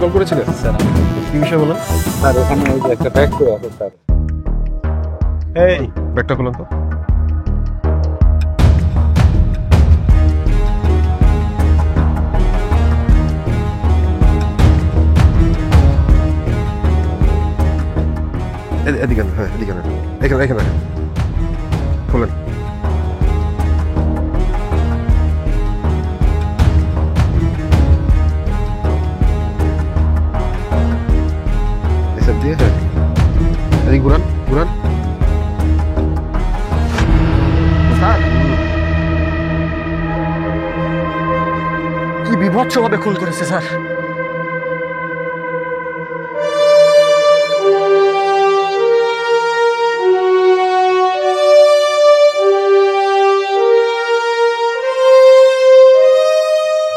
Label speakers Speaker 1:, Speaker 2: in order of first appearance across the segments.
Speaker 1: Call করেছিলেন?
Speaker 2: Sir
Speaker 1: কি বিষয় বলেন?
Speaker 2: স্যার এখানে ওই যে একটা ব্যাগ করে আছে স্যার।
Speaker 1: এই ব্যাগটা খুলুন তো। এদিকে হ্যাঁ এদিকে এখানে এখানে খুলেন। এসব দিয়ে হ্যাঁ এদিকে ঘুরান ঘুরান।
Speaker 3: কি বিভৎসভাবে খুন করেছে স্যার।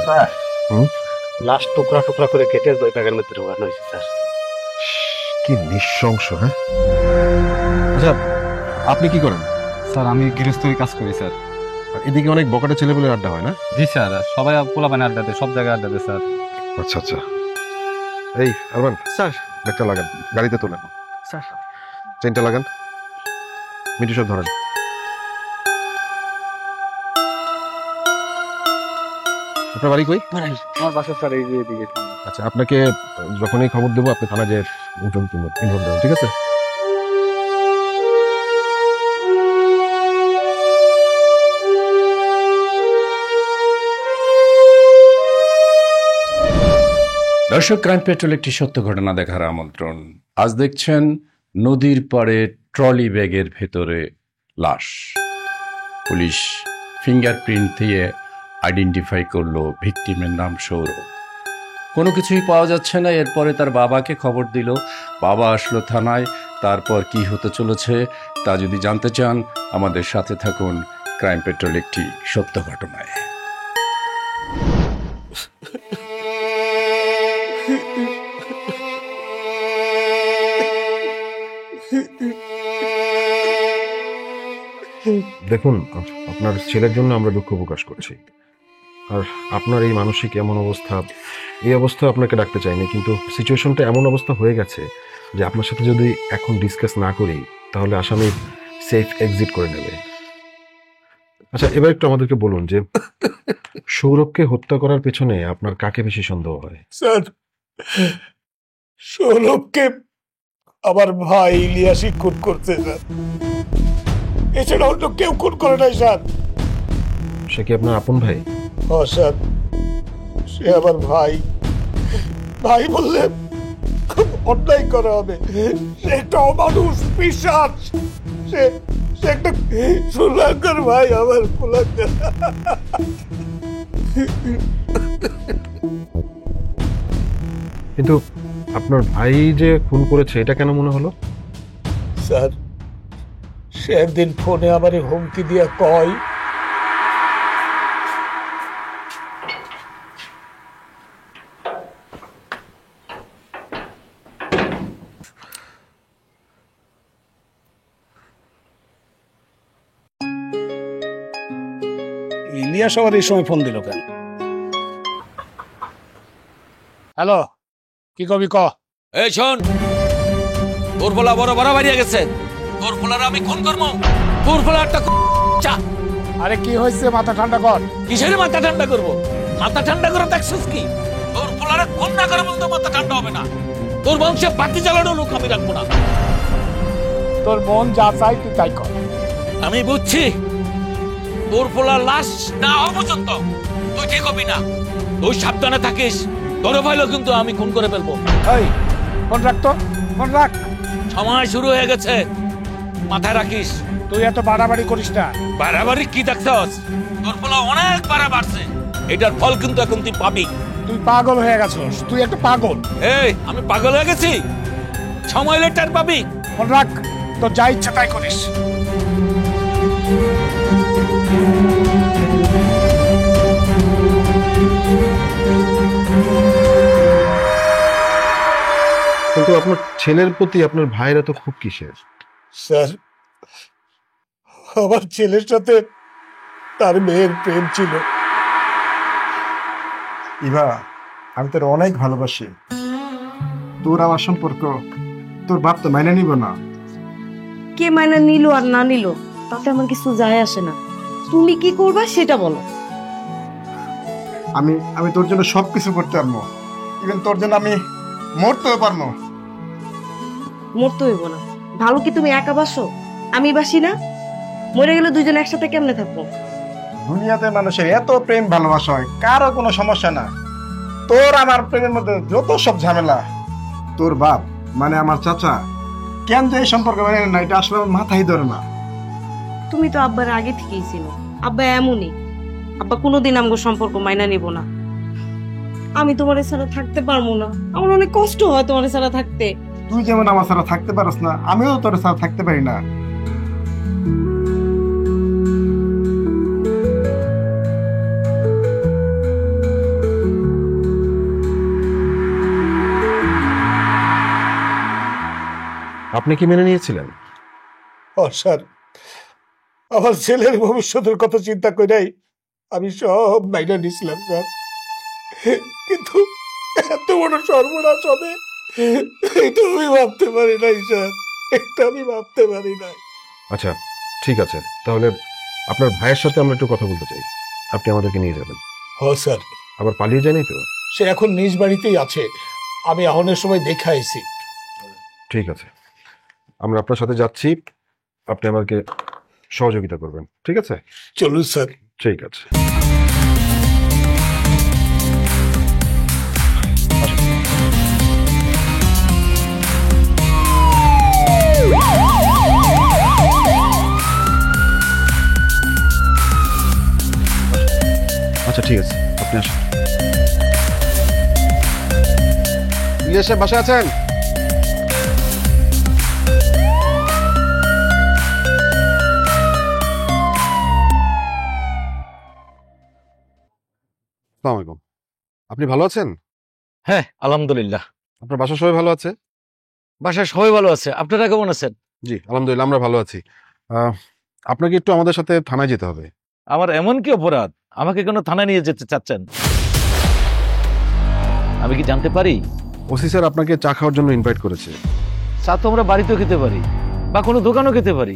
Speaker 3: স্যার লাশ টুকরা টুকরা করে কেটে ওই ব্যাগের মধ্যে ঢোকানো হয়েছে স্যার।
Speaker 1: কি নৃশংস! হ্যাঁ আচ্ছা আপনি কি করেন?
Speaker 2: স্যার আমি গৃহস্থলী কাজ করি স্যার।
Speaker 1: আর এদিকে অনেক বকাটে ছেলেপেলের আড্ডা হয় না?
Speaker 2: জি স্যার, সবাই পোলাপানে আড্ডা দেয়, সব জায়গায় আড্ডা দেয় স্যার।
Speaker 1: আচ্ছা আচ্ছা। এই আরমান
Speaker 3: স্যার
Speaker 1: ব্যাগটা লাগান, গাড়িতে তোলেন,
Speaker 3: স্যার
Speaker 1: চেনটা লাগান, মিটু সব ধরেন। আপনার বাড়ি কই?
Speaker 3: আমার বাসা স্যার এই যে এদিকে।
Speaker 1: আচ্ছা আপনাকে যখনই খবর দেবো আপনি থানা যে ইনফর্ম দেবেন, ঠিক আছে?
Speaker 4: দর্শক, ক্রাইম পেট্রোল একটি সত্য ঘটনা দেখার আমন্ত্রণ। আজ দেখছেন নদীর পাড়ে ট্রলি ব্যাগের ভেতরে লাশ। পুলিশ ফিঙ্গারপ্রিন্ট দিয়ে আইডেন্টিফাই করলো ভিকটিমের নাম সৌরভ। কোনো কিছুই পাওয়া যাচ্ছে না। এরপরে তার বাবাকে খবর দিল, বাবা আসলো থানায়। তারপর কি হতে চলেছে তা যদি জানতে চান আমাদের সাথে থাকুন ক্রাইম পেট্রোল একটি সত্য ঘটনায়।
Speaker 1: দেখুন আপনার ছেলের জন্য আমরা দুঃখ প্রকাশ করছি। আর আপনার এই মানসিক এমন অবস্থা, এই অবস্থা আপনাকে ডাকতে চাইনি, কিন্তু সিচুয়েশনটা এমন অবস্থা হয়ে গেছে যে আপনার সাথে যদি এখন ডিসকাস না করি তাহলে আসামি সেফ এক্সিট করে নেবে। আচ্ছা এবার একটু আমাদেরকে বলুন যে সৌরভকে হত্যা করার পেছনে আপনার কাকে বেশি সন্দেহ হয়?
Speaker 5: স্যার সৌরভকে আমার ভাই ইলিয়াসই খুন করছে স্যার, এছাড়া অন্য কেউ খুন করে নাই স্যার।
Speaker 1: সে কি আপনার আপন ভাই?
Speaker 5: ও স্যার, সে আমার ভাই। ভাই বললে খুব অন্যায় করা হবে। সে একটা অমানুষ, পিশাচ। সে সে একটা কুলাঙ্গার ভাই, আমার কুলাঙ্গার।
Speaker 1: কিন্তু আপনার ভাই যে খুন করেছে এটা কেন মনে হলো?
Speaker 5: স্যার সে একদিন ফোনে আমারে হুমকি দিয়ে কয়, ইলিয়াস আবার এই সময় ফোন দিল কেন? হ্যালো, কি কবি ক?
Speaker 6: এই শোন, তোর পোলা বড় বড় বাড়িয়ে গেছে। তোর পোলার আমি খুন করবো। তোর পোলা একটা চা।
Speaker 5: আরে কি হয়েছে, মাথা ঠান্ডা কর।
Speaker 6: কিসের মাথা ঠান্ডা করবো? মাথা ঠান্ডা করে দেখছিস কি? তোর পোলারে খুন না করে বলতে মাথা ঠান্ডা হবে না। তোর বংশে বাতি জ্বালানো লোক আমি রাখবো না।
Speaker 5: তোর মন যা চাই তুই তাই কর।
Speaker 6: আমি বুঝছি তোর পোলার লাশ না হওয়া পর্যন্ত তুই ঠিক হবি না। তুই সাবধানে থাকিস। ধরে পাইলো কিন্তু আমি খুন করে ফেলবো।
Speaker 5: এই ফোন রাখ তো, ফোন রাখ।
Speaker 6: সময় শুরু হয়ে গেছে, মাথায় রাখিস।
Speaker 5: তুই এত বাড়াবাড়ি করিস না।
Speaker 6: বাড়াবাড়ি কি দেখছস? তোর পোলা অনেক বাড়া বাড়ছে, এটার ফল কিন্তু এখন তুই পাবি।
Speaker 5: তুই পাগল হয়ে গেছিস, তুই একটা পাগল।
Speaker 6: এই আমি পাগল হয়ে গেছি? সময় লেটার পাবি।
Speaker 5: ফোন রাখ, তোর যা ইচ্ছা তাই করিস।
Speaker 1: কিন্তু আপনার ছেলের প্রতি আপনার ভাইয়ের এত খুব কিসের?
Speaker 5: স্যার আমার ছেলের সাথে তার মেয়ের প্রেম ছিল।
Speaker 7: ইভা, আমি তোর অনেক ভালোবাসি,
Speaker 5: তোর আমার সম্পর্ক তোর বাপ তো মাইনে নিব না।
Speaker 7: কে মাইনা নিল আর না নিল তাতে আমার কিছু যায় আসে না। তুমি কি করবা সেটা বলো।
Speaker 5: আমি আমি তোর জন্য সবকিছু করতে পারবো, ইভেন তোর জন্য আমি মরতেও পারবো।
Speaker 7: মরতে হইব না। ভালো কি তুমি একা বাসো, আমি বাসি না? মরে গেলে দুজন একসাথে কেমনে থাকবো?
Speaker 5: দুনিয়াতে মানুষের এত প্রেম ভালোবাসা হয়, কারো কোনো সমস্যা না। তোর আমার প্রেমের মধ্যে যত সব ঝামেলা, তোর বাপ মানে আমার চাচা কেন যে এই সম্পর্ক মানে না, এটা আসলে আমার মাথায় ধরে না।
Speaker 7: তুমি তো আব্বার আগে থেকেই ছিল। আব্বা এমনই, আব্বা কোনোদিন আমগো সম্পর্ক মাইনা নিব না। আমি তোমার ছাড়া থাকতে পারবো না, আমার অনেক কষ্ট হয় তোমার ছাড়া থাকতে।
Speaker 5: তুই যেমন আমার ছাড়া থাকতে পারস না, আমিও তোর ছাড়া থাকতে পারি না।
Speaker 1: আপনি কি মেনে নিয়েছিলেন?
Speaker 5: স্যার, আমার ছেলের ভবিষ্যতের কথা চিন্তা করেই আমি সব মাইনা নিয়েছিলাম স্যার, কিন্তু এত বড় সর্বনাশ হবে এটা আমি ভাবতে পারি নাই স্যার, এটা আমি ভাবতে পারি নাই।
Speaker 1: আচ্ছা ঠিক আছে, তাহলে আপনার ভাইয়ের সাথে আমরা একটু কথা বলতে চাই। আপনি আমাদেরকে নিয়ে যাবেন।
Speaker 5: স্যার,
Speaker 1: আবার পালিয়ে যায়নি তো?
Speaker 5: সে এখন নিজ বাড়িতেই আছে, আমি আহনের সময় দেখা আইছি।
Speaker 1: ঠিক আছে, আমরা আপনার সাথে যাচ্ছি, আপনি আমাকে সহযোগিতা করবেন, ঠিক আছে?
Speaker 5: চলুন স্যার।
Speaker 1: ঠিক আছে। আচ্ছা ঠিক আছে, আপনি আসুন। ইলিয়াস সাহেব বাসায় আছেন? আসসালামু আলাইকুম। আপনি ভালো আছেন?
Speaker 6: হ্যাঁ আলহামদুলিল্লাহ,
Speaker 1: আপনার বাসার সবাই ভালো আছে?
Speaker 6: বাসায় সবাই ভালো আছে। আপনারা কেমন আছেন?
Speaker 1: জি আলহামদুলিল্লাহ, আমরা ভালো আছি। আপনাকে একটু আমাদের সাথে থানায় যেতে হবে।
Speaker 6: আমার এমন কি অপরাধ আমাকে কেন থানায় নিয়ে যেতে চাচ্ছেন? আমি কি জানতে পারি?
Speaker 1: ওসি স্যার আপনাকে চা খাওয়ার জন্য ইনভাইট করেছে।
Speaker 6: চা তো আমরা বাড়িতেও খেতে পারি বা কোনো দোকানও খেতে পারি,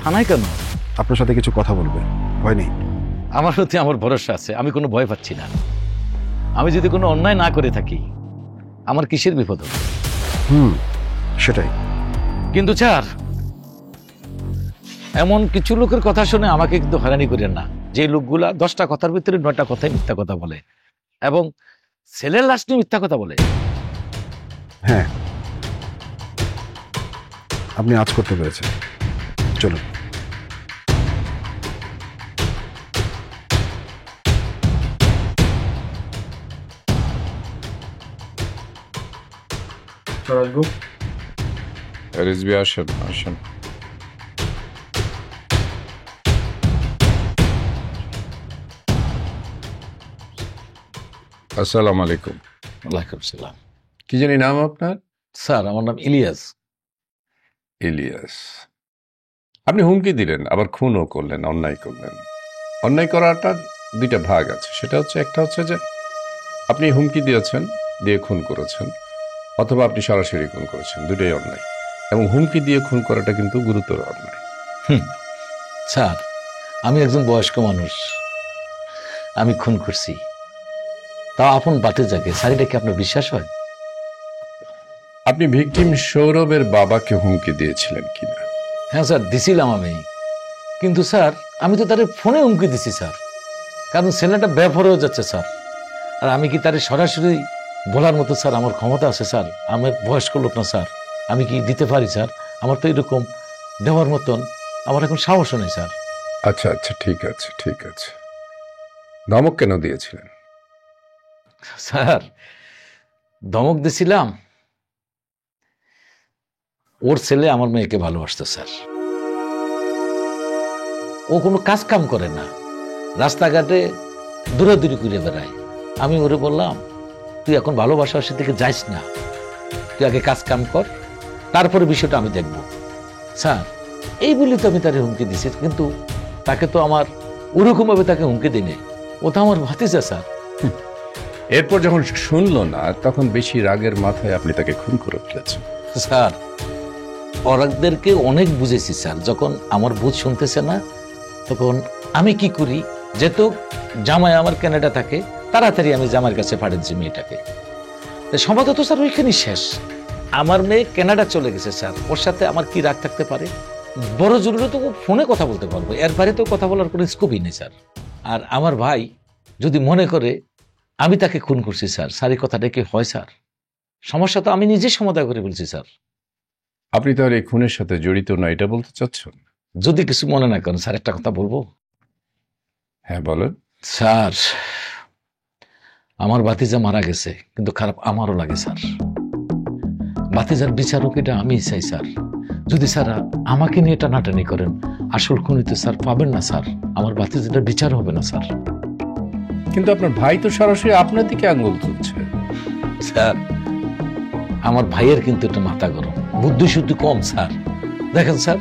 Speaker 6: থানায় কেন?
Speaker 1: আপনার সাথে কিছু কথা বলবে, ভয় নেই।
Speaker 6: আমার প্রতি আমার ভরসা আছে, আমি কোনো ভয় পাচ্ছি না। আমি যদি কোনো অন্যায় না করে থাকি আমার কিসের বিপদ হবে?
Speaker 1: সেটাই।
Speaker 6: কিন্তু স্যার, এমন কিছু লোকের কথা শুনে আমাকে কিন্তু হয়রানি করেন না, যে লোকগুলা 10টা কথার ভিতরে 9টা কথাই মিথ্যা কথা বলে এবং ছেলের লাশ নিয়ে মিথ্যা কথা বলে।
Speaker 1: হ্যাঁ, আপনি আজ করতে পেরেছেন। চলুন। আসবো।
Speaker 4: রিজভি আসেন আসেন। আসসালামু আলাইকুম।
Speaker 6: ওয়ালাইকুম সালাম।
Speaker 4: কি জানি নাম আপনার?
Speaker 6: স্যার আমার নাম ইলিয়াস।
Speaker 4: ইলিয়াস, আপনি হুমকি দিলেন আবার খুনও করলেন, অন্যায় করলেন। অন্যায় করাটার দুইটা ভাগ আছে, সেটা হচ্ছে একটা হচ্ছে যে আপনি হুমকি দিয়েছেন, দিয়ে খুন করেছেন, অথবা আপনি সরাসরি খুন করেছেন, দুটোই অন্যায়। এবং হুমকি দিয়ে খুন করাটা কিন্তু গুরুতর অন্যায়।
Speaker 6: স্যার আমি একজন বয়স্ক মানুষ, আমি খুন করছি, তা আপন বাতে জাগে। স্যার এটা কি আপনার বিশ্বাস হয়?
Speaker 4: আপনি ভিকটিম সৌরভের বাবাকে হুমকি দিয়েছিলেন কিনা?
Speaker 6: হ্যাঁ স্যার দিছিলাম আমি, কিন্তু স্যার আমি তো তার ফোনে হুমকি দিছি স্যার, কারণ ছেলেটা বেফর হয়ে যাচ্ছে স্যার। আর আমি কি তার সরাসরি বলার মতো স্যার আমার ক্ষমতা আছে স্যার? আমার বয়স্ক লোক না স্যার, আমি কি দিতে পারি স্যার? আমার তো এরকম দেওয়ার মতন আমার এখন সাহসও নেই স্যার।
Speaker 4: আচ্ছা আচ্ছা, ঠিক আছে ঠিক আছে। ধমক কেন দিয়েছিলেন?
Speaker 6: স্যার ধমক দিছিলাম, ওর ছেলে আমার মেয়েকে ভালোবাসতো স্যার। ও কোনো কাজ কাম করে না, রাস্তাঘাটে দূরাদূরি করে বেড়ায়। আমি ওরে বললাম তুই এখন ভালোবাসার দিকে যাইস না, তুই আগে কাজ কাম কর, তারপরে বিষয়টা আমি দেখব। স্যার এই বলি তো আমি তাকে হুমকি দিছি, কিন্তু তাকে তো আমার ওরকম ভাবে তাকে হুমকি দিই নাই। ও তো আমার ভাতিজা স্যার।
Speaker 4: এরপর যখন শুনলো না তখন বেশি রাগের মাথায় আপনি তাকে খুন করে ফেলেছেন।
Speaker 6: স্যার ওরাদেরকে অনেক বুঝেছি স্যার, যখন আমার বুঝ শুনতেছে না তখন আমি কি করি, যেহেতু জামাই আমার কানাডা থাকে, তাড়াতাড়ি আমি জামাইয়ের কাছে পাঠাচ্ছি মেয়েটাকে। সমাধান তো স্যার ওইখানেই শেষ। আমার মেয়ে কানাডা চলে গেছে স্যার, ওর সাথে আমার কি রাগ থাকতে পারে? বড় জরুরি তো ফোনে কথা বলতে পারবো, এর বাইরে তো কথা বলার কোনো স্কোপই নেই স্যার। আর আমার ভাই যদি মনে করে আমি তাকে খুন করছি স্যার, এই কথাটা কি হয় স্যার? সমস্যা তো আমি নিজে সমাধান করে বলছি স্যার।
Speaker 4: আপনি তাহলে এই খুনের সাথে জড়িত না এটা বলতে চাচ্ছেন?
Speaker 6: যদি কিছু মনে না করেন স্যার, একটা কথা বলবো?
Speaker 4: হ্যাঁ বলেন।
Speaker 6: স্যার আমার ভাতিজা মারা গেছে, কিন্তু খারাপ আমারও লাগে স্যার। ভাতিজার বিচারক এটা আমি চাই স্যার। যদি স্যার আমাকে নিয়ে টানাটানি করেন, আসল খুনি তো স্যার পাবেন না স্যার, আমার ভাতিজাটার বিচার হবে না স্যার।
Speaker 4: কিন্তু আপনার ভাই তো সরাসরি আপনার দিকে আঙুল তুলছে।
Speaker 6: স্যার আমার ভাইয়ের কিন্তু একটু মাথা গরম, বুদ্ধি শুদ্ধি কম স্যার। দেখেন স্যার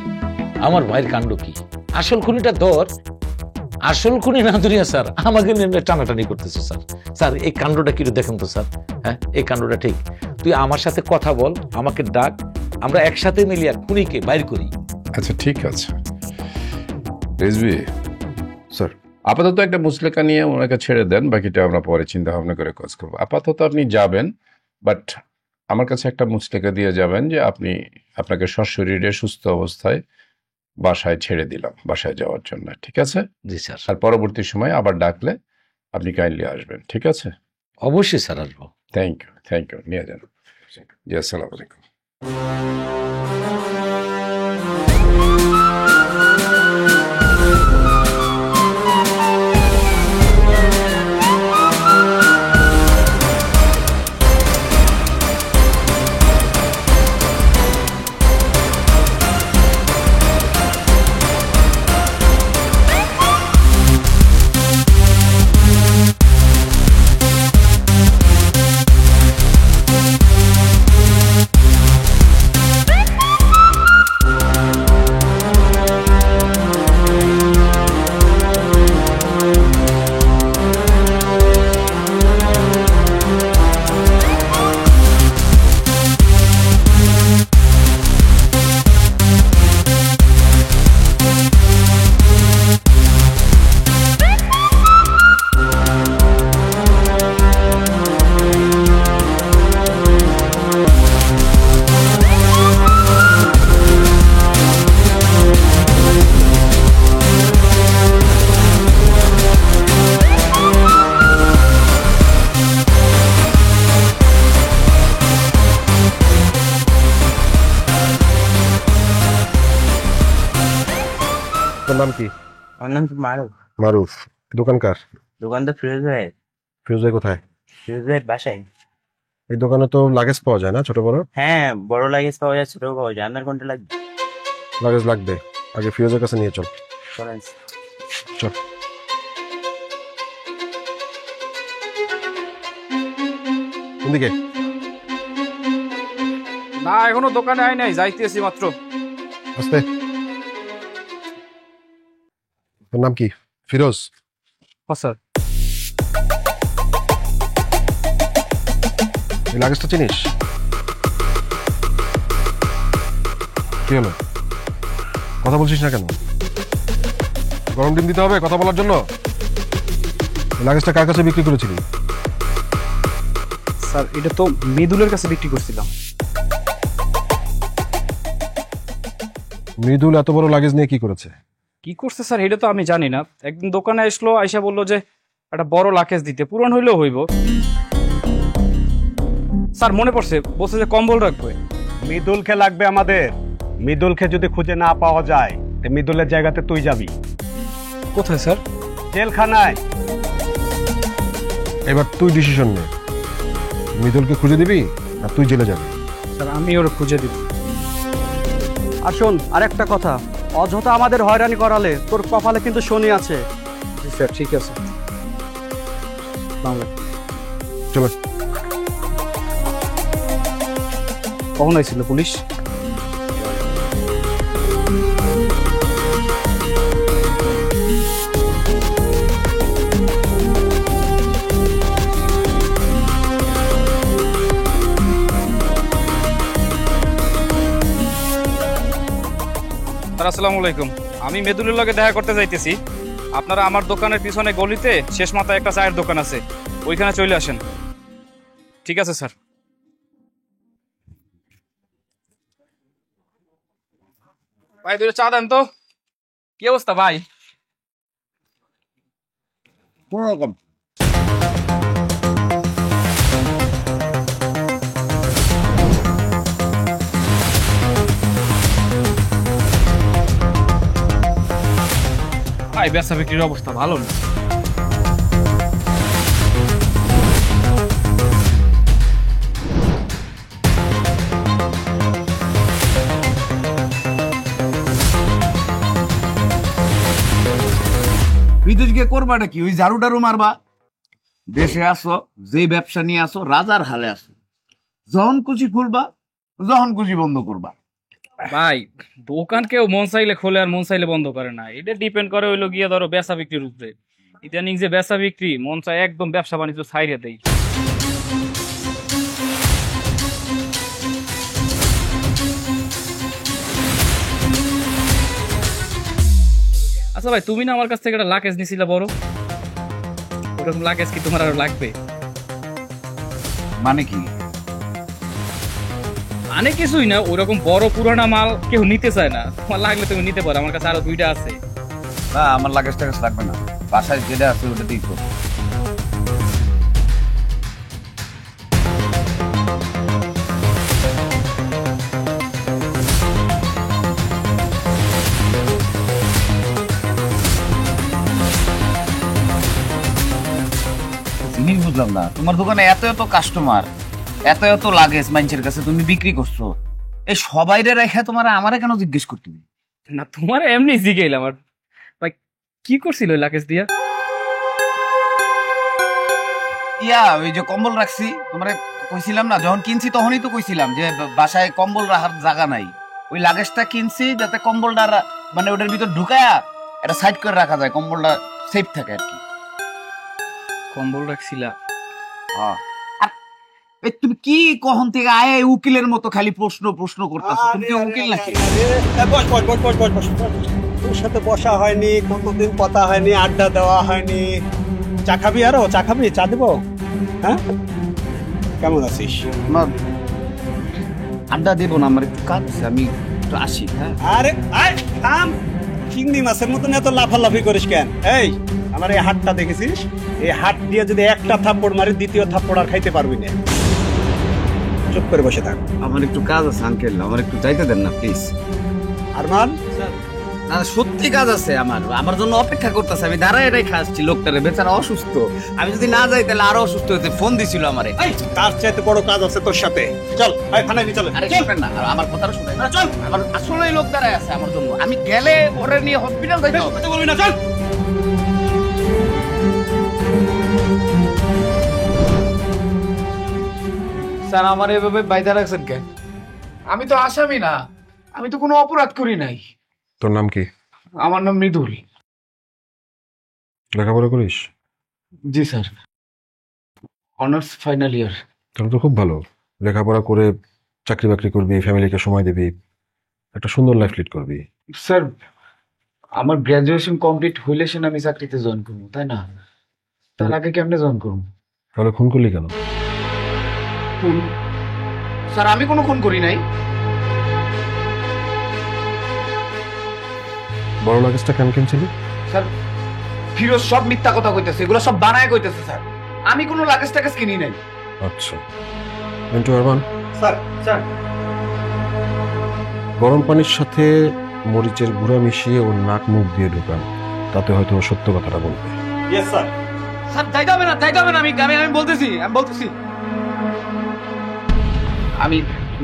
Speaker 6: আমার ভাইয়ের কাণ্ড কি, আসল খুনিটা ধর, আসল খুনি না দুনিয়া স্যার আমাকে নিয়ে টানাটানি করতেছে স্যার। স্যার এই কাণ্ডটা কি দেখেন তো স্যার। হ্যাঁ এই কাণ্ডটা ঠিক, তুই আমার সাথে কথা বল, আমাকে ডাক, আমরা একসাথে মিলিয়ে খুনিকে বাইর করি।
Speaker 4: আচ্ছা ঠিক আছে রিজভী
Speaker 1: স্যার
Speaker 4: আপাতত একটা মুসলেকা নিয়ে ওনাকে ছেড়ে দেন, বাকিটা আমরা পরে চিন্তা ভাবনা করে কাজ করবো। আপাতত আপনি যাবেন, বাট আমার কাছে একটা মুসলেকা দিয়ে যাবেন যে আপনাকে সশরীরে সুস্থ অবস্থায় বাসায় ছেড়ে দিলাম, বাসায় যাওয়ার জন্য, ঠিক আছে?
Speaker 6: জি স্যার।
Speaker 4: আর পরবর্তী সময় আবার ডাকলে আপনি কাইন্ডলি আসবেন, ঠিক আছে?
Speaker 6: অবশ্যই স্যার আসবো।
Speaker 4: থ্যাংক ইউ নিয়ে যান। জি আসসালামু আলাইকুম।
Speaker 1: তোর নাম কি?
Speaker 3: আমার নাম মারুফ।
Speaker 1: মারুফ। দোকানকার?
Speaker 3: দোকান তো ফিরোজ ভাই।
Speaker 1: ফিরোজ ভাই কোথায়?
Speaker 3: ফিরোজ ভাই বাসায়।
Speaker 1: এই দোকানে তো লাগেজ পাওয়া যায় না, ছোট বড়?
Speaker 3: হ্যাঁ বড় লাগেজ পাওয়া যায়, ছোট পাওয়া যায়। আপনার কোনটা লাগবে?
Speaker 1: লাগেজ লাগবে, আগে ফিরোজের কাছে নিয়ে চল।
Speaker 3: চলেন।
Speaker 1: চল। কোন দিকে?
Speaker 2: না এখনো দোকানে আই নাই, যাইতেছি মাত্র।
Speaker 1: আস্তে। তোর নাম কি? ফিরোজ?
Speaker 2: স্যার
Speaker 1: এই লাগেজটা চিনিস? কি হলো, কথা বলছিস না কেন? গরম ডিম দিতে হবে কথা বলার জন্য? এই লাগেজটা কার কাছে বিক্রি করেছিলি?
Speaker 8: স্যার এটা তো মৃদুলের কাছে বিক্রি করছিলাম।
Speaker 1: মৃদুল এত বড় লাগেজ নিয়ে কি করেছে?
Speaker 8: কি করছে স্যার এটা তো আমি জানি না। একদিন দোকানে আসলো, আইসা বললো যে একটা বড় লাকেজ দিতে, পুরান হইলেও হইব। স্যার মনে পড়ছে, বলছে যে কম্বল রাখবে।
Speaker 3: মৃদুলকে লাগবে আমাদের। মৃদুলকে যদি খুঁজে না পাওয়া যায় তো মৃদুলের জায়গাতে তুই যাবি।
Speaker 8: কোথায় স্যার?
Speaker 3: জেলখানায়।
Speaker 1: এবার তুই ডিসিশন নে, মৃদুলকে খুঁজে দিবি আর তুই জেলে যাবি।
Speaker 8: স্যার আমি ওরা খুঁজে দিব।
Speaker 9: আর শোন আরেকটা কথা, অযথা আমাদের হয়রানি করালে তোর কপালে কিন্তু শনি আছে।
Speaker 8: জি স্যার ঠিক আছে।
Speaker 1: চলো।
Speaker 8: কখন আইছিল পুলিশ? স্যার আসসালামু আলাইকুম, আমি মেদুলের লগে দেখা করতে যাইতেছি। আপনারা আমার দোকানের পিছনে গলিতে শেষ মাথায় একটা চায়ের দোকান আছে, ওইখানে চলে আসেন। ঠিক আছে স্যার। ভাই দুটো চা দেন তো। কি অবস্থা ভাই?
Speaker 3: কোন রকম
Speaker 8: ভাই ব্যবসা বিক্রির অবস্থা ভালো না।
Speaker 10: বিদেশকে করবাটা কি? ওই ঝাড়ু টাড়ু মারবা? দেশে আসো, যে ব্যবসা নিয়ে আসো রাজার হালে আসো, যখন খুশি খুলবা, যখন খুশি বন্ধ করবা।
Speaker 8: ভাই দোকান কেউ মন চাইলে খোলে আর মন চাইলে বন্ধ করে না, এটা ডিপেন্ড করে হইলো গিয়ে ধরো বেচা বিক্রির উপরে। ইদানিং যে বেচা বিক্রি মন চায় একদম ব্যবসা বাণিজ্য ছাইরে দেয়। আচ্ছা ভাই, তুমি না আমার কাছ থেকে একটা লাকেজ নিছিলা বড়, ওরকম লাকেজ কি তোমার আরো লাগবে?
Speaker 10: মানে কি?
Speaker 8: মানে কিছুই না, ওরকম বড় পুরানা মাল কেউ নিতে চায় না, তোমার লাগলে তুমি নিতে পারো, আমার কাছে আরো 2টা আছে।
Speaker 10: না, আমার লাগেজ টাগেজ লাগবে না, বাসায় যেটা আছে ওটা দিই তো। জিনিস বুঝলাম না, তোমার দোকানে এত এত কাস্টমার, এত এত লাগেজ মানুষের কাছে তুমি বিক্রি করছো, এই সবাইরে রেখে তোমার আমারে কেন জিজ্ঞেস করতে?
Speaker 8: না তোমার এমনি জিগাইলাম। আর ভাই কি করছিল ওই লাকেজ দিয়া?
Speaker 10: ওই যে কম্বল রাখছি, তোমারে কইছিলাম না যখন কিনছি তখনই তো কইছিলাম যে বাসায় কম্বল রাখার জায়গা নাই, ওই লাগেজটা কিনছি যাতে কম্বলটা মানে ওটার ভিতর ঢুকায়া এটা সাইড করে রাখা যায়, কম্বলটা সেফ থাকে আর কি।
Speaker 8: কম্বল রাখছিলা?
Speaker 10: হ্যাঁ। আর এই তুমি কি কখন থেকে আয় উকিলের মতো খালি প্রশ্ন প্রশ্ন করতেছো? তুমি কি উকিল নাকি?
Speaker 3: তোর সাথে বসা হয়নি, কতদিন কথা হয়নি, আড্ডা দেওয়া হয়নি। চা খাবি? আরো চা খাবি? চা দেবো? হ্যাঁ, কেমন আছিস?
Speaker 10: না, আড্ডা দেবো না, আমার একটু কাজ আছে, আমি একটু আসি। হ্যাঁ,
Speaker 3: আরে আয় থাম, চিংড়ি মাছের মতন এত লাফালাফি করিস কেন? এই আমার এই হাতটা দেখেছিস? এই হাত দিয়ে যদি একটা থাপ্পড় মারি, দ্বিতীয় থাপ্পড় আর খাইতে পারবি না। চুপ করে বসে থাক।
Speaker 10: আমার একটু কাজ আছে আঙ্কেল, আমার একটু যাইতে দেন না প্লিজ।
Speaker 3: আরমান,
Speaker 10: না সত্যি কাজ আছে, আমার জন্য অপেক্ষা করতেছে, আমি দাঁড়ায় রেখে আসছি লোকটারে, বেচারা অসুস্থ, আমি যদি না যাই তাহলে আরো অসুস্থ হতে ফোন দিছিল আমারে।
Speaker 3: তার চাইতে বড় কাজ আছে তোর সাথে, চল থানায় নিয়ে চলে।
Speaker 10: আরে শুনেন না, আমার কথাটা শুনেন, চল, আমার আসলে লোক দাঁড়ায় আছে আমার জন্য, আমি গেলে ওরে নিয়ে হসপিটাল যাইতে হবে।
Speaker 3: কথা বলবি না, চল।
Speaker 10: স্যার আমার এভাবে বাইদা রাখছেন কেন? আমি তো আসামি না, আমি তো কোনো অপরাধ করি নাই।
Speaker 1: তোর নাম কি?
Speaker 10: আমার নাম মৃদুল।
Speaker 1: লেখাপড়া করিস?
Speaker 10: জি স্যার, অনার্স ফাইনাল ইয়ার।
Speaker 1: তাহলে তো খুব ভালো, লেখাপড়া করে চাকরি বাকরি করবি, ফ্যামিলিকে সময় দিবি, একটা সুন্দর লাইফ লিড করবি।
Speaker 10: স্যার আমার গ্রাজুয়েশন কমপ্লিট হইলে সে আমি চাকরিতে জয়েন করবো, তাই না? তার আগে কেমনে জয়েন করবো?
Speaker 1: তাহলে খুন করলি কেন?
Speaker 10: খুন? স্যার আমি কোনো খুন করি নাই।
Speaker 1: বড় লাগেজটা কেন কিনছিলি?
Speaker 10: স্যার ফিরোজ সব মিথ্যা কথা কইতেছে, এগুলো সব বানায় কইতেছে স্যার, আমি কোনো লাগেজ টাগেজ কিনি নাই।
Speaker 1: আচ্ছা মিন্টু, আরমান,
Speaker 3: স্যার স্যার
Speaker 1: গরম পানির সাথে মরিচের গুঁড়া মিশিয়ে ওর নাক মুখ দিয়ে ঢোকান, তাতে হয়তো ও সত্য কথাটা বলবে।
Speaker 3: Yes sir.
Speaker 10: স্যার যাইতে হবে না, আমি বলতেছি, আমি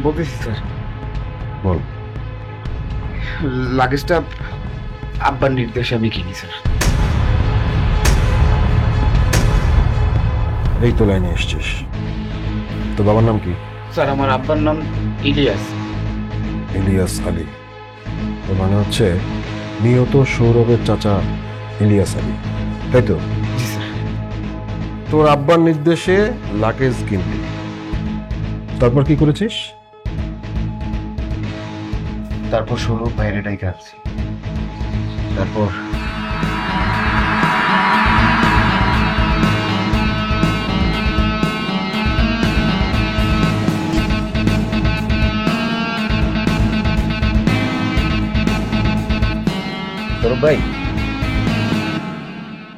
Speaker 10: বলতেছি স্যার।
Speaker 1: বল।
Speaker 10: লাগেজটা আব্বার নির্দেশে আমি কিনি স্যার।
Speaker 1: এই তো লাইনে এসছিস। তো বাবার নাম কি?
Speaker 10: স্যার আমার আব্বার নাম ইলিয়াস।
Speaker 1: ইলিয়াস আলী। তো মানে হচ্ছে নিহত সৌরভের চাচা ইলিয়াস আলী, তাই তো?
Speaker 10: জি স্যার।
Speaker 1: তোর আব্বার নির্দেশে লাগেজ কিনলি, তারপর কি করেছিস?
Speaker 10: তারপর সৌরভ বাইরে ডাইকে আসছি, তারপর সৌরভ ভাই,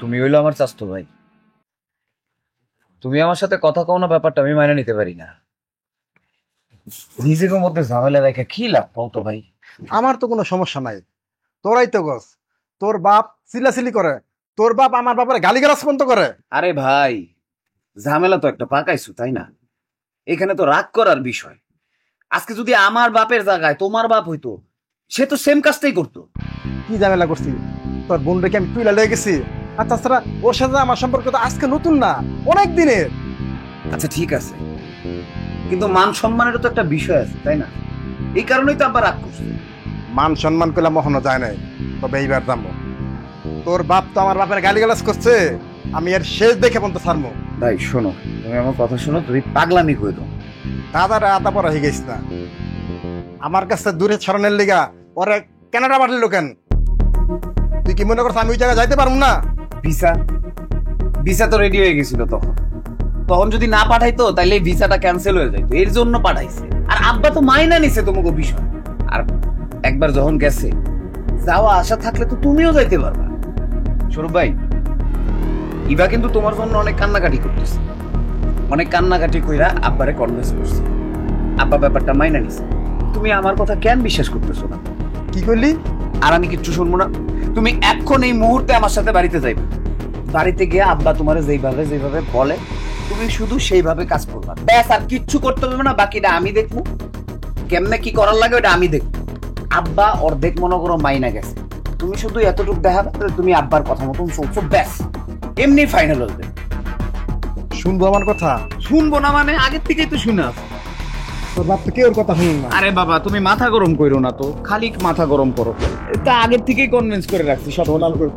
Speaker 10: তুমি হইলো আমার চাস্তো ভাই। তুমি আমার সাথে কথা কও না, ব্যাপারটা আমি মাইনে নিতে পারি না। নিজেকে মধ্যে ঝামেলা রেখে কি লাভ কও তো ভাই?
Speaker 5: আমার তো কোনো সমস্যা নাই, তোরাই তো গছ। তোর বাপ চিল্লাচিল্লি করে, তোর বাপ আমার বাপের গালিগালাজ পর্যন্ত করে।
Speaker 10: আরে ভাই, ঝামেলা তো একটা পাকাইছো, তাই না? এখানে তো রাগ করার বিষয়। আজকে যদি আমার বাপের জায়গায় তোমার বাপ হইতো, সে তো সেম কাজটাই করতো।
Speaker 5: কি ঝামেলা করছি? তোর বোন রেখে আমি তুইলা লেগে গেছি। আর তাছাড়া ওর সাথে আমার সম্পর্ক তো আজকে নতুন না, অনেক দিনের।
Speaker 10: আচ্ছা ঠিক আছে, কিন্তু মান সম্মানের তো একটা বিষয় আছে, তাই না? এই কারণেই তো আবার রাগ করছে।
Speaker 5: মান সম্মান করলে মহনো যায় নাই, তবে এইবার যাবো। তোর বাপ তো আমার বাপের গালিগালাজ করছে, আমি এর শেষ দেখে পর্যন্ত ছাড়বো।
Speaker 10: ভাই শোনো, তুমি আমার কথা শোনো, তুমি পাগলামি করে দাও।
Speaker 5: দাদারা আতা পড়া হয়ে গেছিস না, আমার কাছে দূরে ছড়ানোর লিগা ওরে কেনাডা পাঠালিল কেন? তুই কি মনে করছ আমি ওই জায়গায় যাইতে পারবো না?
Speaker 10: ভিসা ভিসা তো রেডি হয়ে গেছিল তখন। তখন যদি না পাঠাইতো তাইলে এই ভিসাটা ক্যান্সেল হয়ে যাইতো, এর জন্য পাঠাইছে। আর আব্বা তো মাইনা নিছে তোমাকে বিষয়। আর একবার যখন গেছে, যাওয়া আশা থাকলে তো তুমিও যাইতে পারবা। সৌরভ ভাই, ইভা কিন্তু তোমার জন্য অনেক কান্নাকাটি করতেছে, অনেক কান্নাকাটি কইরা আব্বারে কনভিন্স করছে। আব্বা ব্যাপারটা মাইনা নিছে। তুমি আমার কথা কেন বিশ্বাস করতেছো না?
Speaker 5: কি করলি?
Speaker 10: আর আমি কিচ্ছু শুনবো না। তুমি এখন এই মুহূর্তে আমার সাথে বাড়িতে যাইবে। বাড়িতে গিয়ে আব্বা তোমারে যেভাবে বলে তুমি শুধু সেইভাবে কাজ করবা, ব্যাস। আর কিচ্ছু করতে হবে না, বাকিটা আমি দেখবো। কেমনে কি করার লাগে ওটা আমি দেখবো। আব্বা অর্ধেক মনে করো মাইনা গেছে, তুমি শুধু এতটুকু দেখাবে তুমি আব্বার কথা মতন চলছো, ব্যাস। এমনি ফাইনাল হবে।
Speaker 5: শুনবো আমার কথা?
Speaker 10: শুনবো না মানে আগের থেকেই তো শুনে আসো।
Speaker 5: তোর বাপ তো কেউ কথা শুনুন না।
Speaker 10: আরে বাবা, তুমি মাথা গরম করো না তো, খালি মাথা গরম করো। তা আগের থেকেই কনভিন্স করে রাখছি সব।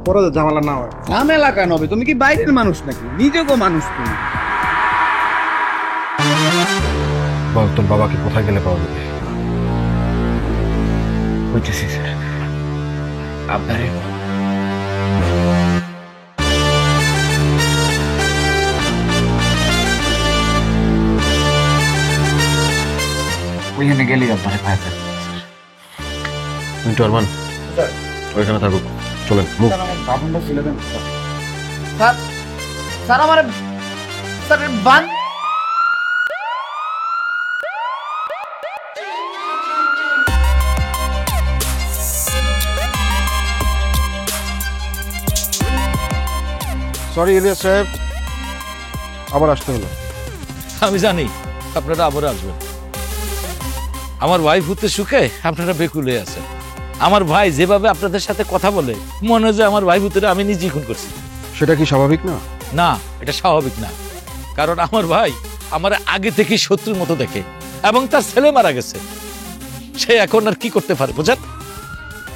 Speaker 5: পরে ঝামেলা না হয়।
Speaker 10: ঝামেলা কেন হবে? তুমি কি বাইরের মানুষ নাকি? নিজেও মানুষ তুমি।
Speaker 1: বল তোর বাবাকে কোথায় গেলে পাওয়া যাবে?
Speaker 10: বুঝতেছি স্যার, আপনারে ওইখানে গেলে আপনারে পায় স্যার।
Speaker 1: মিন্টু আরমান ওইখানে থাকুক, চলেন মুখ।
Speaker 10: বাবনটা ছেলে দেন স্যার। স্যার আমার স্যার বান
Speaker 1: সরি ইলিয়াস সাহেব, আবার আসতে হলো।
Speaker 6: আমি জানি আপনারা আবার আসবেন। আমার ভাই ভূতে সুখে আপনারা বেকুলে আছেন। আমার ভাই যেভাবে আপনাদের সাথে কথা বলে, মনে হয় যে আমার ভাই ভূতেরা আমি নিজেই খুন করছি।
Speaker 1: সেটা কি স্বাভাবিক না?
Speaker 6: না, এটা স্বাভাবিক না। কারণ আমার ভাই আমার আগে থেকেই শত্রুর মতো দেখে, এবং তার ছেলে মারা গেছে। সে এখন আর কি করতে পারে বোঝেন?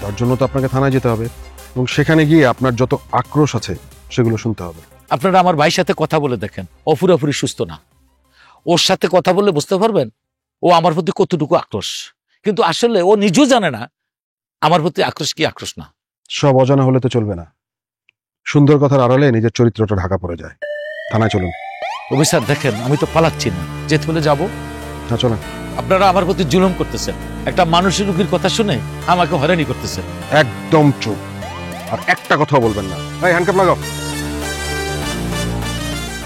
Speaker 1: তার জন্য তো আপনাকে থানায় যেতে হবে, এবং সেখানে গিয়ে আপনার যত আক্রোশ আছে সেগুলো শুনতে হবে।
Speaker 6: আপনারা আমার ভাইয়ের সাথে কথা বলে দেখেন, ও পুরোপুরি সুস্থ না। ওর সাথে কথা বললে বুঝতে পারবেন ও আমার প্রতি কতটুকু আক্রোশ। কিন্তু আসলে ও নিজেও জানে না আমার প্রতি আক্রোশ কি আক্রোশ না।
Speaker 1: সব অজানা হলে তো চলবে না। সুন্দর কথার আড়ালে নিজের চরিত্রটা ঢাকা পড়ে যায়। থানায় চলুন।
Speaker 6: অফিসার দেখেন, আমি তো পালাচ্ছি না, যেতে হলে যাবো।
Speaker 1: হ্যাঁ চলেন।
Speaker 6: আপনারা আমার প্রতি জুলুম করতেছেন, একটা মানুষের রোগীর কথা শুনে আমাকে হয়রানি করতেছেন।
Speaker 1: একদম চুপ, আর একটা কথা বলবেন না। এই হ্যান্ডকাপ লাগাও,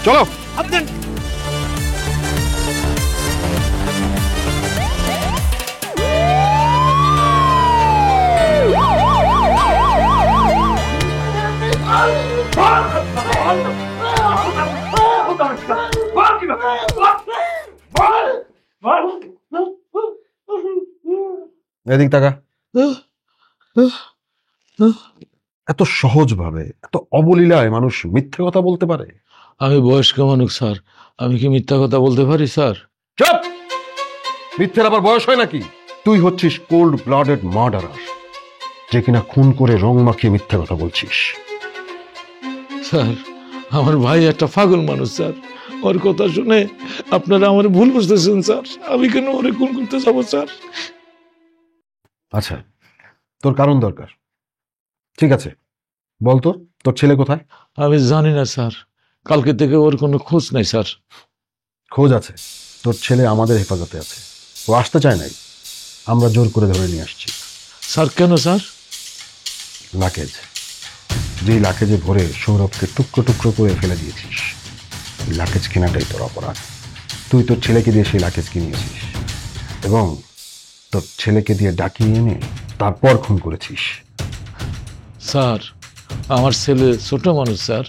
Speaker 1: চলো। এদিক তাকা। এত সহজ ভাবে, এত অবলীলায় মানুষ মিথ্যে কথা বলতে পারে?
Speaker 6: আমি বয়স্ক মানুষ স্যার, আমি কি মিথ্যা কথা বলতে পারি স্যার?
Speaker 1: চুপ! মিথ্যের আবার বয়স হয় নাকি? তুই হচ্ছিস কোল্ড ব্লাডেড মার্ডারার, যে কিনা খুন করে রং মাখিয়ে মিথ্যে কথা বলছিস।
Speaker 6: স্যার, আমার ভাই একটা পাগল মানুষ স্যার। ওর কথা শুনে আপনারা আমার ভুল বুঝতেছেন স্যার। আমি কেন ওরে খুন করতে যাবো স্যার?
Speaker 1: আচ্ছা, তোর কারণ দরকার। ঠিক আছে, বল তো তোর ছেলে কোথায়?
Speaker 6: আমি জানি না স্যার, কালকে থেকে ওর কোনো খোঁজ নাই স্যার।
Speaker 1: খোঁজ আছে, তোর ছেলে আমাদের হেফাজতে আছে। ও আসতে চায় নাই, আমরা জোর করে ধরে নিয়ে আসছি।
Speaker 6: স্যার কেন স্যার?
Speaker 1: লাকেজ, যেই লাকেজে ভরে সৌরভকে টুকরো টুকরো করে ফেলে দিয়েছিস, এই লাকেজ কেনাটাই তোর অপরাধ। তুই তোর ছেলেকে দিয়ে সেই লাকেজ কিনিয়েছিস এবং তোর ছেলেকে দিয়ে ডাকিয়ে এনে তারপর খুন করেছিস।
Speaker 6: স্যার আমার ছেলে ছোট মানুষ স্যার,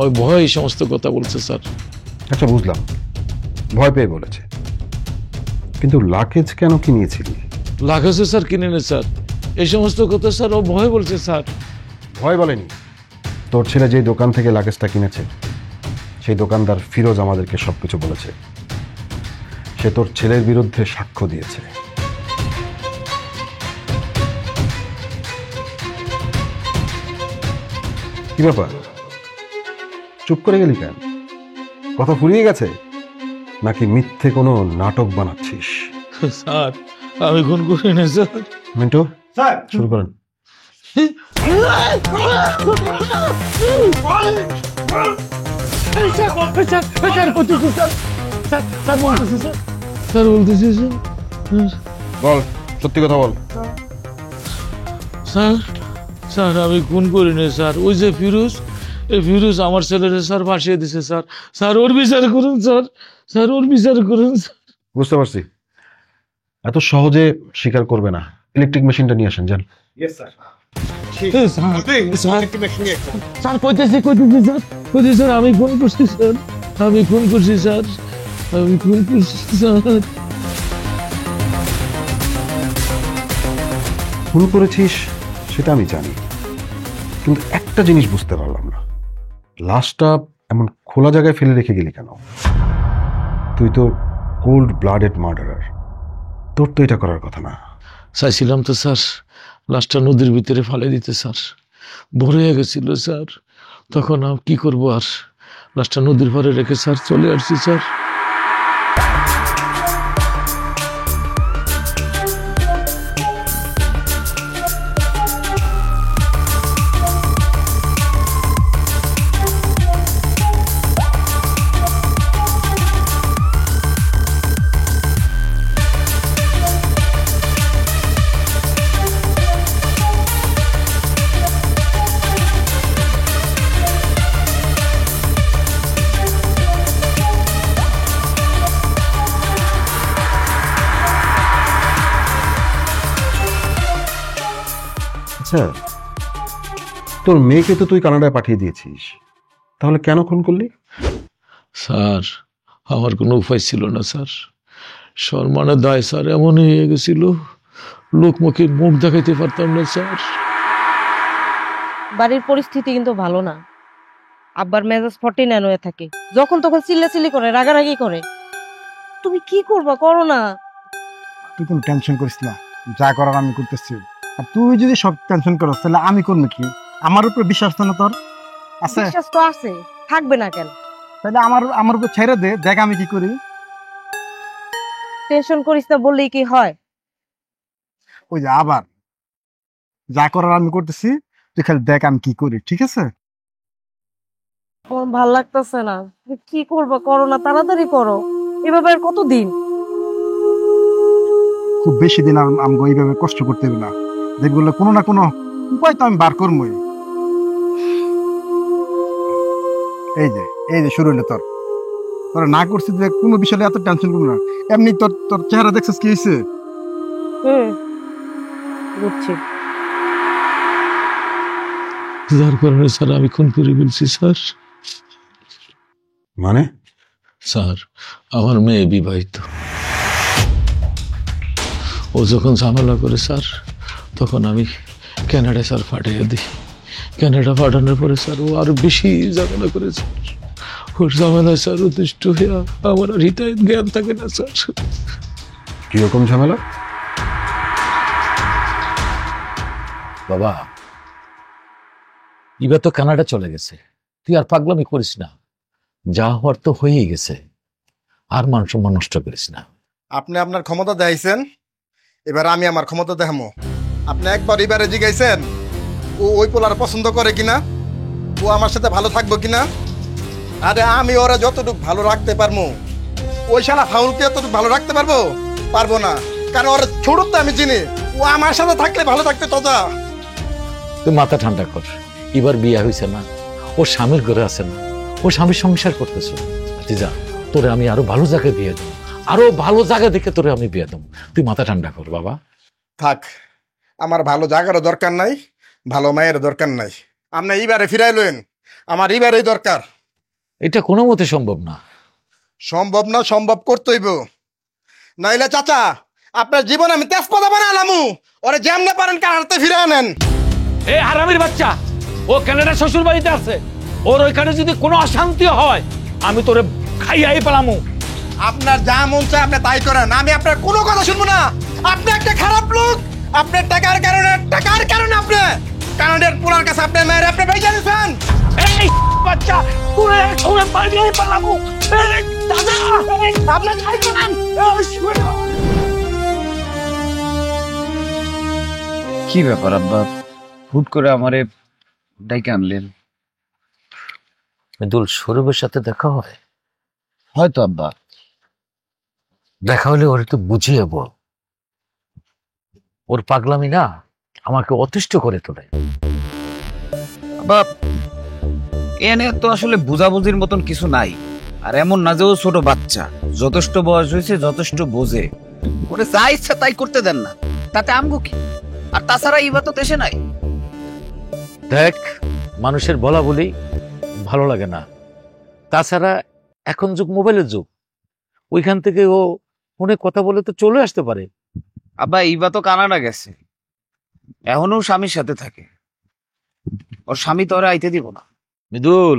Speaker 6: ওই ভয় এই সমস্ত কথা বলছে স্যার।
Speaker 1: আচ্ছা বুঝলাম, ভয় পেয়ে বলেছে, কিন্তু লাকেজ কেন কিনিয়েছিলি?
Speaker 6: লাগেছে স্যার কিনে নে স্যার, এই সমস্ত কথা স্যার ও ভয় বলছে স্যার।
Speaker 1: ভয় বলেনি, তোর ছেলে যেই দোকান থেকে লাগেজটা কিনেছে সেই দোকানদার ফিরোজ আমাদেরকে সবকিছু বলেছে। সে তোর ছেলের বিরুদ্ধে সাক্ষ্য দিয়েছে। কি ব্যাপার, চুপ করে গেলি কেন? কথা ফুরিয়ে গেছে নাকি মিথ্যে কোনো নাটক বানাচ্ছিস?
Speaker 6: স্যার আমি খুন করি না স্যার।
Speaker 1: মিন্টু,
Speaker 3: স্যার
Speaker 1: শুরু করেন।
Speaker 6: স্যার বলতেছি
Speaker 1: বল, সত্যি কথা বল।
Speaker 6: স্যার, স্যার আমি খুন করি না স্যার। ওই যে ফিরোজ, এই ফিরোজ আমার ছেলের স্যার ফাঁসিয়ে দিছে স্যার। স্যার ওর বিচার করুন স্যার, স্যার ওর বিচার করুন স্যার।
Speaker 1: বুঝতে পারছি, এত সহজে স্বীকার করবে না। ইলেকট্রিক মেশিনটা নিয়ে আসেন, যান।
Speaker 3: Yes sir.
Speaker 6: স্যার কইতেছি স্যার আমি খুন করছি স্যার, আমি খুন করছি স্যার, আমি খুন করছি স্যার।
Speaker 1: খুন করেছিস সেটা আমি জানি, কিন্তু একটা জিনিস বুঝতে পারলাম না, লাশটা এমন খোলা জায়গায় ফেলে রেখে গেলি কেন? তুই তো কোল্ড ব্লাডেড মার্ডারার, তোর তো এটা করার কথা না।
Speaker 6: চাইছিলাম তো স্যার লাশটা নদীর ভিতরে ফেলে দিতে স্যার, ভরে হয়ে গেছিল স্যার। তখন আর কি করবো, আর লাশটা নদীর পাড়ে রেখে স্যার চলে আসছি স্যার।
Speaker 1: আচ্ছা, তোর মেয়েকে তো তুই কানাডায় পাঠিয়ে দিয়েছিস, তাহলে কেন খুন করলি?
Speaker 6: স্যার আমার কোনো উপায় ছিল না স্যার, সম্মানের দায় স্যার এমন হয়ে গেছিল, লোকমুখে মুখ দেখাইতে পারতাম না স্যার।
Speaker 7: বাড়ির পরিস্থিতি কিন্তু ভালো না। আব্বার মেজাজ ফটে নেন হয়ে থাকে, যখন তখন চিল্লাচিল্লি করে, রাগারাগি করে। তুমি কি করবা, করো না।
Speaker 5: তুই কোনো টেনশন করিস না, যা করার আমি করতেছি। আর তুই যদি সব টেনশন করস তাহলে আমি করবো কি? আমার উপর বিশ্বাস তো না তোর আছে?
Speaker 7: বিশ্বাস তো আছে, থাকবে না কেন?
Speaker 5: তাহলে আমার উপর ছেড়ে দে, দেখ আমি কি করি।
Speaker 7: টেনশন করিস না বললেই কি হয়?
Speaker 5: ওই যে আবার যা করার আমি করতেছি, তুই খালি দেখ আমি কি করি, ঠিক আছে?
Speaker 7: আমার ভাল লাগতেছে না। তুমি কি করবা, করো না, তাড়াতাড়ি করো। এভাবে আর কতদিন?
Speaker 5: খুব বেশি দিন আমাকে এইভাবে কষ্ট করতে হবে না, দেখবো কোনো না কোনো উপায় তো আমি বার করবোই। এই যে শুরু হলো তোর, তোরা না করছিস যে কোনো বিষয়ে এত টেনশন করবো না। এমনি তোর তোর চেহারা দেখছিস কি হয়েছে?
Speaker 7: বুঝছি।
Speaker 6: যার কারণে স্যার আমি খুন করে ফেলছি স্যার।
Speaker 1: মানে?
Speaker 6: স্যার আমার মেয়ে বিবাহিত, ও যখন ঝামেলা করে স্যার, তখন আমি কানাডা স্যার পাঠিয়ে দিই। কানাডা পাঠানোর পরে স্যার ও আরো বেশি ঝামেলা করে স্যার। ওর ঝামেলায় স্যার অতিষ্ঠ হইয়া আমার আর হিতায় জ্ঞান থাকে না স্যার।
Speaker 1: কিরকম ঝামেলা?
Speaker 6: বাবা এবার তো কানাডা চলে গেছে, তুই আর পাগলামি করিস না, যা হওয়ার তো হয়েই গেছে, আর মান সম্মান নষ্ট করিস না।
Speaker 5: আপনি আপনার ক্ষমতা দেখাইছেন, এবার আমি আমার ক্ষমতা দেখামো। আপনি একবার এবারে জিজ্ঞাইছেন ও ওই পোলার পছন্দ করে কিনা, ও আমার সাথে ভালো থাকবো কিনা? আরে আমি ওরা যতটুকু ভালো রাখতে পারবো, ওই শালা ফাউলকে এতটুকু ভালো রাখতে পারবো? পারবো না, কারণ ওরা ছোট তো আমি চিনি। ও আমার সাথে থাকলে ভালো থাকতে তোতা।
Speaker 6: তুই মাথা ঠান্ডা কর, এবার বিয়ে হয়েছে না, ও স্বামীর ঘরে আছে না, ও স্বামীর সংসার করতেছে। যা, তোরে আমি আরো ভালো জায়গায় বিয়ে দেবো, আরো ভালো জায়গা দেখে তোরে আমি বিয়ে দেবো। তুই মাথা ঠান্ডা কর বাবা।
Speaker 5: থাক, আমার ভালো জায়গারও দরকার নাই, ভালো মায়ের দরকার নাই। আপনি এইবারে ফিরাই লইন, আমার এইবারেই দরকার।
Speaker 6: এটা কোনো মতে সম্ভব না।
Speaker 5: সম্ভব না, সম্ভব করতেইব। নাইলে চাচা আপনার জীবন আমি তেজপাতা বানালামু। ওরে যেমনে পারেন কানাডাতে ফিরে আনেন।
Speaker 6: এ হারামির বাচ্চা, ও কানাডা শ্বশুর বাড়িতে আছে, ওর ওইখানে যদি কোনো অশান্তি হয় আমি তোরে খাইয়াই পেলামু।
Speaker 5: আপনার যা মন চায় আপনি তাই করেন, আমি আপনার কোনো কথা শুনবো না। আপনি একটা খারাপ লোক, আপনার টাকার কারণে আপনি কানাডার পুরার কাছে আপনার মেয়ের আপনি বেঁচে দিচ্ছেন।
Speaker 6: এই বাচ্চা, তোরে একসঙ্গে পালিয়ে পেলামু। দাদা, আপনার খাই করেন।
Speaker 10: কি ব্যাপার আব্বা, হুট করে আমারে ডাইকে আনলেন?
Speaker 6: মৃদুল, সৌরভের সাথে দেখা হয়?
Speaker 10: হয়তো আব্বা।
Speaker 6: দেখা হলে ওর একটু বুঝিয়ে বল, ওর পাগলামি না আমাকে অতিষ্ঠ করে তোলে।
Speaker 10: আব্বা, এনে তো আসলে বুঝাবুঝির মতন কিছু নাই। আর এমন না যে ও ছোট বাচ্চা, যথেষ্ট বয়স হয়েছে, যথেষ্ট বোঝে। ওরে যা ইচ্ছা তাই করতে দেন না, তাতে আমগো কি? আর তাছাড়া ইবা তো দেশে নাই।
Speaker 6: দেখ, মানুষের বলা বলি ভালো লাগে না। তাছাড়া এখন যুগ মোবাইলের যুগ, ওইখান থেকে ও ফোনে কথা বলে তো চলে আসতে পারে।
Speaker 10: আব্বা, ইবা তো কানাডা গেছে, এখনো স্বামীর সাথে থাকে। ওর স্বামী তো ওরা আইতে দিব না।
Speaker 6: মৃদুল,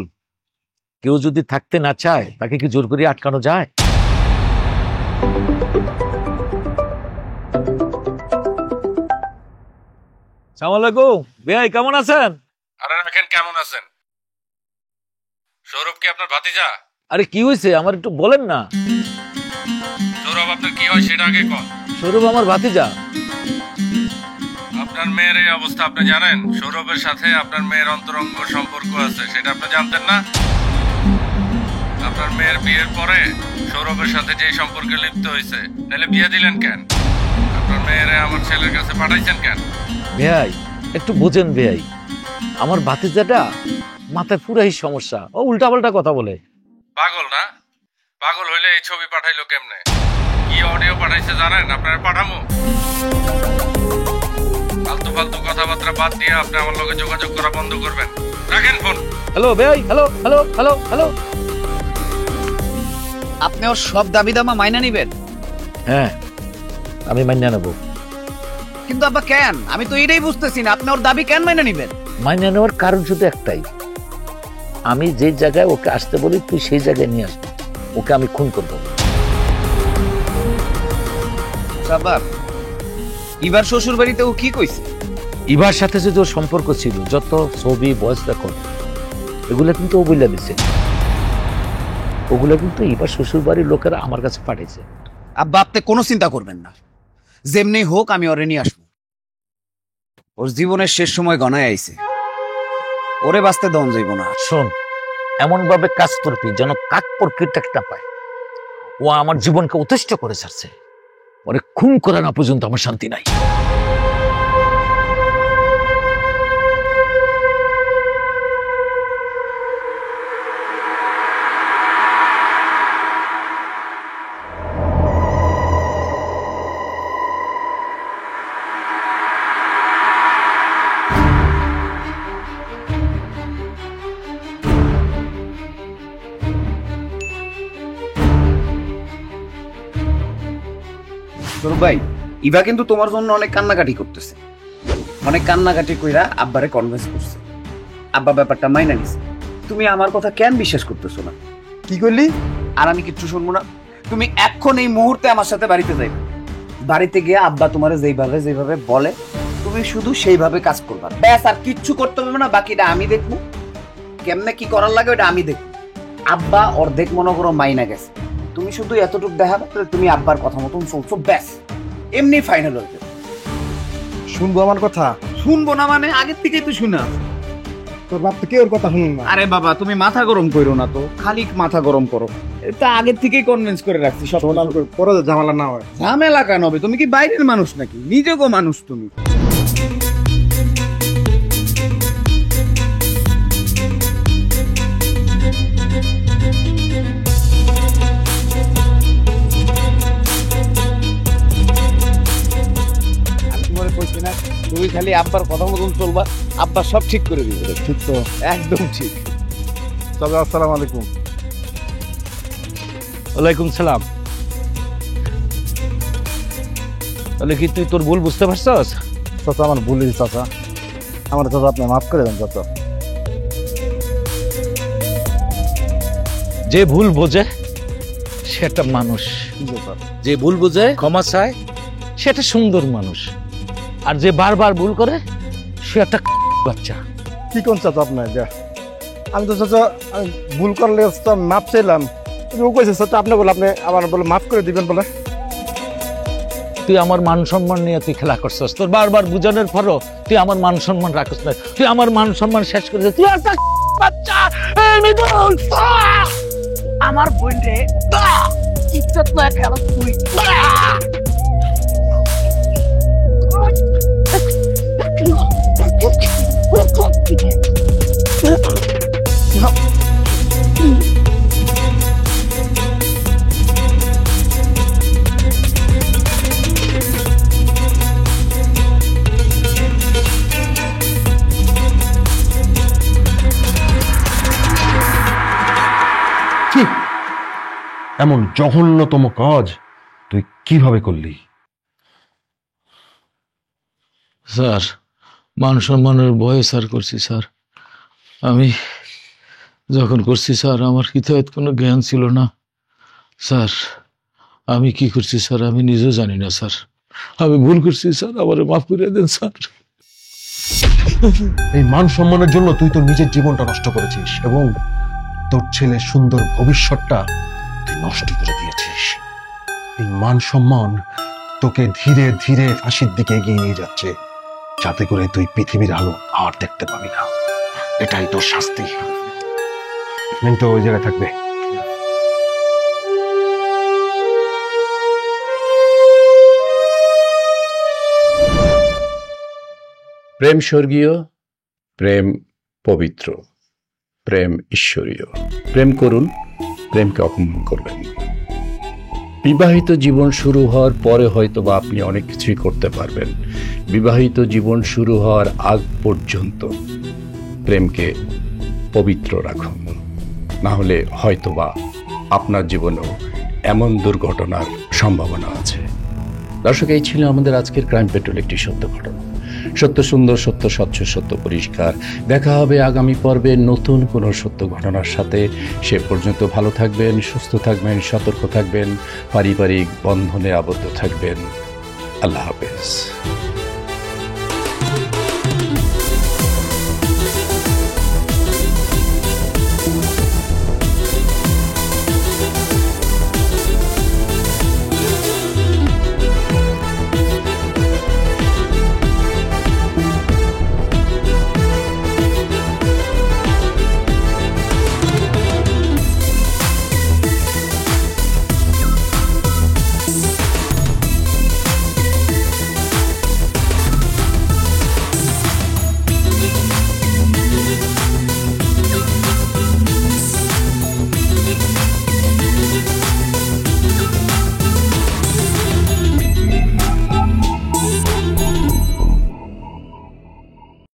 Speaker 6: কেউ যদি থাকতে না চায় তাকে কি জোর করে আটকানো যায়? সালাম আলাইকুম ভাই, কেমন আছেন?
Speaker 4: আরে রাখেন, কেমন আছেন? সৌরভ কি আপনার ভাতিজা?
Speaker 6: আরে কি হয়েছে আমার একটু বলেন না।
Speaker 4: সৌরভ আপনার কি হয় সেটা আগে কন।
Speaker 6: সৌরভ আমার ভাতিজা।
Speaker 4: আপনার মেয়ের এই অবস্থা আপনি জানেন? সৌরভের সাথে আপনার মেয়ের অন্তরঙ্গ সম্পর্ক আছে, সেটা আপনি জানতেন না? আপনার মেয়ের বিয়ের পরে সৌরভের সাথে যে সম্পর্কে লিপ্ত হয়েছে, তাহলে বিয়ে দিলেন কেন? আপনার মেয়েরে আমার ছেলের কাছে পাঠাইছেন কেন?
Speaker 6: ভাই একটু বোঝেন ভাই, আমার ভাতিজাটা মাথায় পুরাই সমস্যা, ও উল্টাপাল্টা কথা বলে।
Speaker 4: পাগল না? পাগল হইলে এই ছবি পাঠাইলো কেমনে? কি অডিও পাঠাইছে জানেন? আপনার পাঠামো? ফালতু ফালতু কথাবার্তা বাদ দিয়ে আপনি আমার লগে যোগাযোগ করা বন্ধ করবেন। রাখেন ফোন।
Speaker 6: হ্যালো ভাই, হ্যালো হ্যালো হ্যালো হ্যালো।
Speaker 10: আপনি ওর সব দাবি দামা মাইনা নিবেন?
Speaker 6: হ্যাঁ, আমি মাইনা নেব।
Speaker 10: কিন্তু আব্বা কেন? আমি তো এটাই বুঝতেছি না, আপনি ওর দাবি কেন মাইনা নিবেন?
Speaker 6: মাইনা নেওয়ার কারণ শুধু একটাই, আমি যে জায়গায় ওকে আসতে বলি তুই সেই জায়গায় নিয়ে আসবি, ওকে আমি খুন করবো।
Speaker 10: আব্বা, এবার শ্বশুর বাড়িতে ও কি কইছে?
Speaker 6: ইবার সাথে যে ওর সম্পর্ক ছিল, যত ছবি ভয়েস রেকর্ড, এগুলো কিন্তু ও বইলা দিছে। ওগুলো কিন্তু এবার শ্বশুর বাড়ির লোকেরা আমার কাছে পাঠিয়েছে।
Speaker 10: আব্বা, আপনি কোনো চিন্তা করবেন না, যেমনি হোক আমি ওরে নিয়ে আসবো। ওর জীবনের শেষ সময় গণায় আইছে, ওরে বাঁচতে দম যাইব না।
Speaker 6: শোন, এমন ভাবে কাজ করবি যেন কাক প্রকৃতিটা পায়। ও আমার জীবনকে অতিষ্ঠ করে ছাড়ছে, ওরে খুন করা না পর্যন্ত আমার শান্তি নাই।
Speaker 10: সৌরভ ভাই, ইভা কিন্তু তোমার জন্য অনেক কান্নাকাটি করতেছে, অনেক কান্নাকাটি কইরা আব্বারে কনভিন্স করছে। আব্বা ব্যাপারটা মাইনা নিছে। তুমি আমার কথা কেন বিশ্বাস করতেছো না?
Speaker 5: কি করলি?
Speaker 10: আর আমি কিচ্ছু শুনবো না। তুমি এখন এই মুহূর্তে আমার সাথে বাড়িতে যাইবে। বাড়িতে গিয়ে আব্বা তোমারে যেভাবে বলে তুমি শুধু সেইভাবে কাজ করবা, ব্যাস। আর কিচ্ছু করতে হবে না, বাকিটা আমি দেখবো। কেমনে কি করার লাগে ওটা আমি দেখবো। আব্বা অর্ধেক মনে করো মাইনা গেছে, তুমি শুধু এতটুকু দেখাবে, তুমি আব্বার কথা মতন চলছো, ব্যাস। এমনি ফাইনাল হয়ে যাবে।
Speaker 5: শুনবো আমার কথা?
Speaker 10: শুনবো না মানে আগের থেকেই তো শুনা।
Speaker 5: তোর বাপ তো কে ওর কথা শুনুন না।
Speaker 10: আরে বাবা তুমি মাথা গরম করো না তো, খালি মাথা গরম করো। এটা আগের থেকেই কনভিন্স করে রাখছি সব।
Speaker 5: পরে ঝামেলা না হয়।
Speaker 10: ঝামেলা কেন হবে? তুমি কি বাইরের মানুষ নাকি? নিজেও মানুষ তুমি। আমি তোমারে কইছি না, তুমি খালি আব্বার কথা মতন চলবা, আব্বা সব ঠিক করে দিবে।
Speaker 5: ঠিক তো?
Speaker 10: একদম ঠিক।
Speaker 5: তবে আসসালামু আলাইকুম।
Speaker 6: ওয়ালাইকুম সালাম। তাহলে কি তুই তোর ভুল বুঝতে পারছস?
Speaker 5: চাচা আমার ভুল হয়েছে চাচা, আমার চাচা আপনি মাফ করে দেন চাচা।
Speaker 6: যে ভুল বোঝে সেটা মানুষ, যে ভুল বোঝে ক্ষমা চায় সেটা সুন্দর মানুষ, আর যে বারবার ভুল করে সে একটা বাচ্চা।
Speaker 5: কি কোন চাচা আপনার? আমি তো চাচা ভুল করলে মাপ চাইলাম, ও কইছে চাচা আপনি বলে আপনি আবার বলে মাফ করে দিবেন বলে।
Speaker 6: তুই আমার মান সম্মান নিয়ে তুই খেলা করছস, তোর বারবার বুঝানোর পরও তুই আমার মান সম্মান রাখছ না, তুই আমার মান সম্মান শেষ করে দে। তুই একটা বাচ্চা। এই মিদুল, আমার বোন রে ইজ্জত না খেলা তুই।
Speaker 1: এমন জঘন্যতম কাজ তুই কিভাবে করলি?
Speaker 6: স্যার, মান সম্মানের ভয়ে স্যার করছি স্যার। আমি যখন করছি স্যার আমার হিতায়ত কোনো জ্ঞান ছিল না স্যার। আমি কি করছি স্যার আমি নিজেও জানি না স্যার। আমি ভুল করছি স্যার, আমার মাফ করে দেন স্যার।
Speaker 1: এই মান সম্মানের জন্য তুই তোর নিজের জীবনটা নষ্ট করেছিস এবং তোর ছেলের সুন্দর ভবিষ্যৎটা তুই নষ্ট করে দিয়েছিস। এই মান সম্মান তোকে ধীরে ধীরে ফাঁসির দিকে এগিয়ে নিয়ে যাচ্ছে, যাতে করে তুই পৃথিবীর আলো আর দেখতে পাবি না। এটাই তোর শাস্তি। মিন্টু ওই জায়গায় থাকবে।
Speaker 4: প্রেম স্বর্গীয়, প্রেম পবিত্র, প্রেম ঈশ্বরীয়। প্রেম করুন, প্রেমকে অপমান করবেন। বিবাহিত জীবন শুরু হওয়ার পরে হয়তো বা আপনি অনেক কিছুই করতে পারবেন। বিবাহিত জীবন শুরু হওয়ার আগ পর্যন্ত প্রেমকে পবিত্র রাখুন, না হলে হয়তোবা আপনার জীবনেও এমন দুর্ঘটনার সম্ভাবনা আছে। দর্শক, এই ছিল আমাদের আজকের ক্রাইম পেট্রোল, একটি সত্য ঘটনা। সত্য সুন্দর, সত্য স্বচ্ছ, সত্য পরিষ্কার। দেখা হবে আগামী পর্বে নতুন কোনো সত্য ঘটনার সাথে। সে পর্যন্ত ভালো থাকবেন, সুস্থ থাকবেন, সতর্ক থাকবেন, পারিবারিক বন্ধনে আবদ্ধ থাকবেন। আল্লাহ হাফেজ।